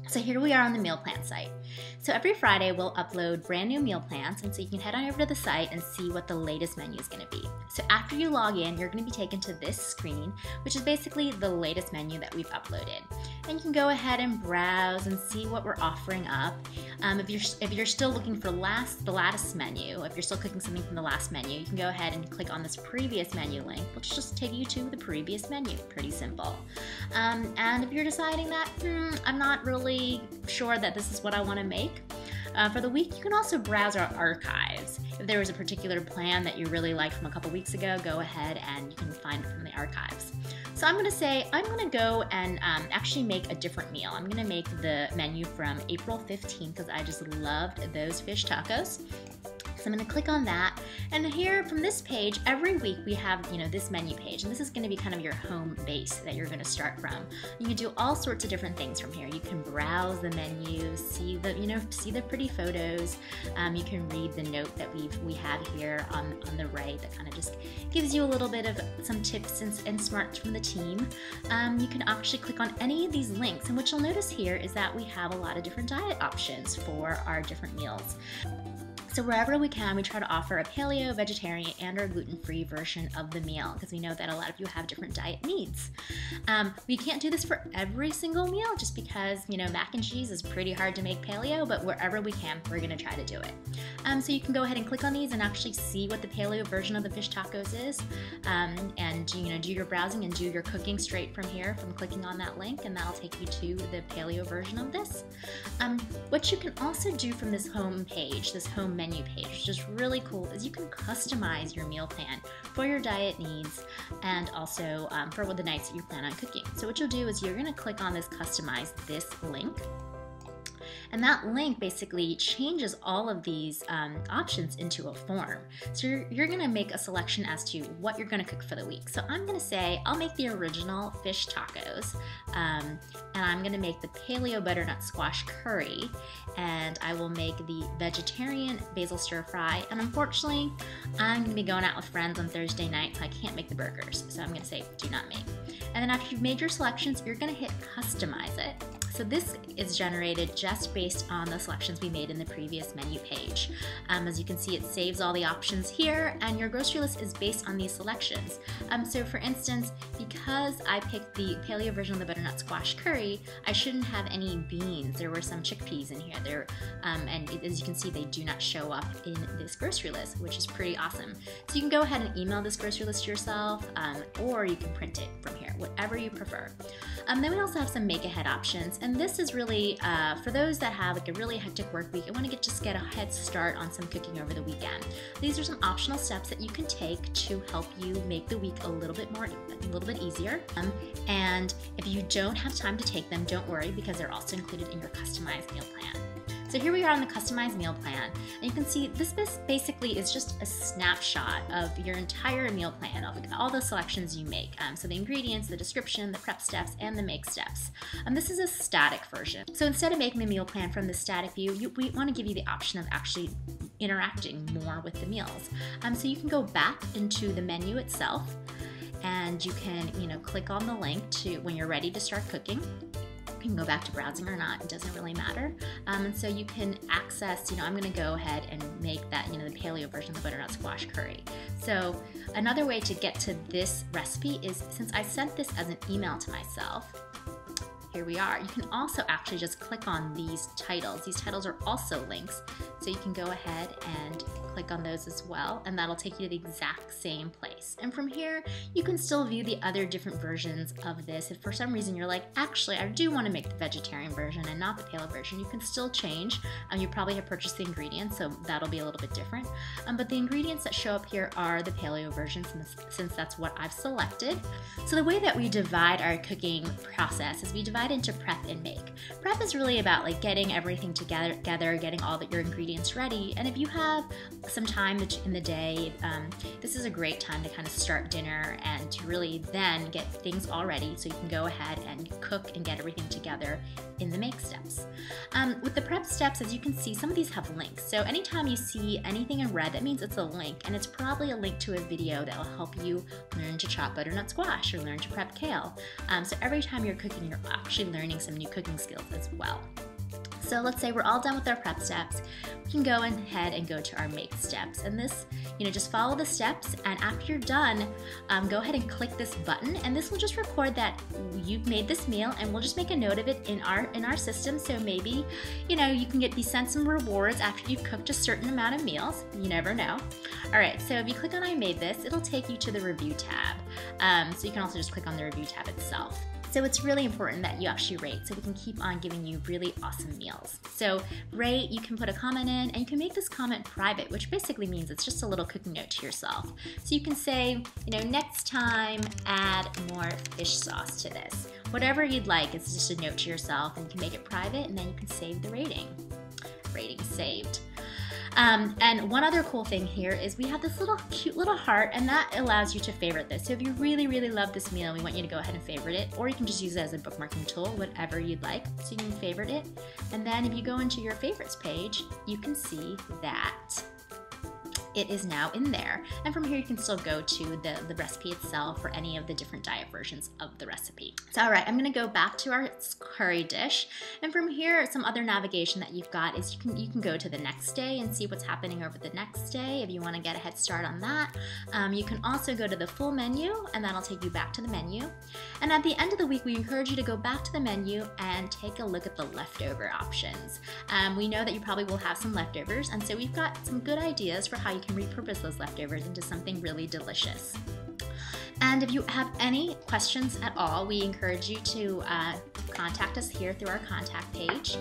So here we are on the meal plan site. So every Friday we'll upload brand new meal plans, and so you can head on over to the site and see what the latest menu is going to be. So after you log in, you're going to be taken to this screen, which is basically the latest menu that we've uploaded. And you can go ahead and browse and see what we're offering up. If you're still looking for the latest menu, if you're still cooking something from the last menu, you can go ahead and click on this previous menu link, which will just take you to the previous menu. Pretty simple. And if you're deciding that, I'm not really sure that this is what I want to make, for the week, you can also browse our archives. If there was a particular plan that you really liked from a couple weeks ago, go ahead and you can find it from the archives. So I'm going to say I'm going to go and actually make a different meal. I'm going to make the menu from April 15th because I just loved those fish tacos. So I'm going to click on that, and here from this page, every week we have, this menu page, and this is going to be kind of your home base that you're going to start from. You can do all sorts of different things from here. You can browse the menu, see the pretty photos. You can read the note that we have here on the right that kind of just gives you a little bit of some tips and smarts from the team. You can actually click on any of these links, and what you'll notice here is that we have a lot of different diet options for our different meals. So wherever we can, we try to offer a paleo, vegetarian, and or gluten-free version of the meal because we know that a lot of you have different diet needs. We can't do this for every single meal just because, mac and cheese is pretty hard to make paleo, but wherever we can, we're going to try to do it. So you can go ahead and click on these and actually see what the paleo version of the fish tacos is, and do your browsing and do your cooking straight from here from clicking on that link, and that'll take you to the paleo version of this. What you can also do from this home page, this home menu page, which is really cool, is you can customize your meal plan for your diet needs and also for the nights that you plan on cooking. So what you'll do is you're going to click on this customize this link. And that link basically changes all of these options into a form. So you're going to make a selection as to what you're going to cook for the week. So I'm going to say I'll make the original fish tacos, and I'm going to make the paleo butternut squash curry, and I will make the vegetarian basil stir fry. And unfortunately, I'm going to be going out with friends on Thursday night, so I can't make the burgers. So I'm going to say do not make. And then after you've made your selections, you're going to hit customize it. So this is generated just based on the selections we made in the previous menu page. As you can see, it saves all the options here, and your grocery list is based on these selections. So for instance, because I picked the paleo version of the butternut squash curry, I shouldn't have any beans. There were some chickpeas in here, and as you can see, they do not show up in this grocery list, which is pretty awesome. So you can go ahead and email this grocery list to yourself, or you can print it from here, whatever you prefer. Then we also have some make ahead options, and this is really for those that have like a really hectic work week and want to just get a head start on some cooking over the weekend. These are some optional steps that you can take to help you make the week a little bit easier. And if you don't have time to take them, don't worry, because they're also included in your customized meal plan. So here we are on the customized meal plan, and you can see this basically is just a snapshot of your entire meal plan, of all the selections you make. So the ingredients, the description, the prep steps, and the make steps. This is a static version. So instead of making the meal plan from the static view, we want to give you the option of actually interacting more with the meals. So you can go back into the menu itself, and you can click on the link to when you're ready to start cooking. You can go back to browsing or not, it doesn't really matter. And so you can access, I'm going to go ahead and make that, the paleo version of the butternut squash curry. So another way to get to this recipe is, since I sent this as an email to myself, here we are. You can also actually just click on these titles. These titles are also links, so you can go ahead and click on those as well, and that'll take you to the exact same place. And from here, you can still view the other different versions of this. If for some reason you're like, actually, I do want to make the vegetarian version and not the paleo version, you can still change. You probably have purchased the ingredients, so that'll be a little bit different. But the ingredients that show up here are the paleo version, since that's what I've selected. So the way that we divide our cooking process is we divide into prep and make. Prep is really about getting everything together, getting all your ingredients ready. And if you have some time in the day, this is a great time to kind of start dinner and to really then get things all ready so you can go ahead and cook and get everything together in the make steps. With the prep steps, as you can see, some of these have links. So anytime you see anything in red, that means it's a link, and it's probably a link to a video that will help you learn to chop butternut squash or learn to prep kale. So every time you're cooking, you're actually learning some new cooking skills as well. So let's say we're all done with our prep steps. We can go ahead and go to our make steps. And this, just follow the steps, and after you're done, go ahead and click this button, and this will just record that you've made this meal, and we'll just make a note of it in our system. So maybe, you can be sent some rewards after you've cooked a certain amount of meals. You never know. All right, so if you click on I made this, it'll take you to the review tab. So you can also just click on the review tab itself. So it's really important that you actually rate so we can keep on giving you really awesome meals. So rate, you can put a comment in, and you can make this comment private, which basically means it's just a little cooking note to yourself. So you can say, next time add more fish sauce to this. Whatever you'd like, it's just a note to yourself, and you can make it private, and then you can save the rating. Rating saved. And one other cool thing here is we have this cute little heart, and that allows you to favorite this. So if you really, really love this meal, we want you to go ahead and favorite it, or you can just use it as a bookmarking tool, whatever you'd like. So you can favorite it, and then if you go into your favorites page, you can see that it is now in there. And from here you can still go to the recipe itself or any of the different diet versions of the recipe. So all right, I'm gonna go back to our curry dish. And from here, some other navigation that you've got is you can go to the next day and see what's happening over the next day if you wanna get a head start on that. You can also go to the full menu, and that'll take you back to the menu. And at the end of the week, we encourage you to go back to the menu and take a look at the leftover options. We know that you probably will have some leftovers, and so we've got some good ideas for how you can repurpose those leftovers into something really delicious. And if you have any questions at all, we encourage you to contact us here through our contact page.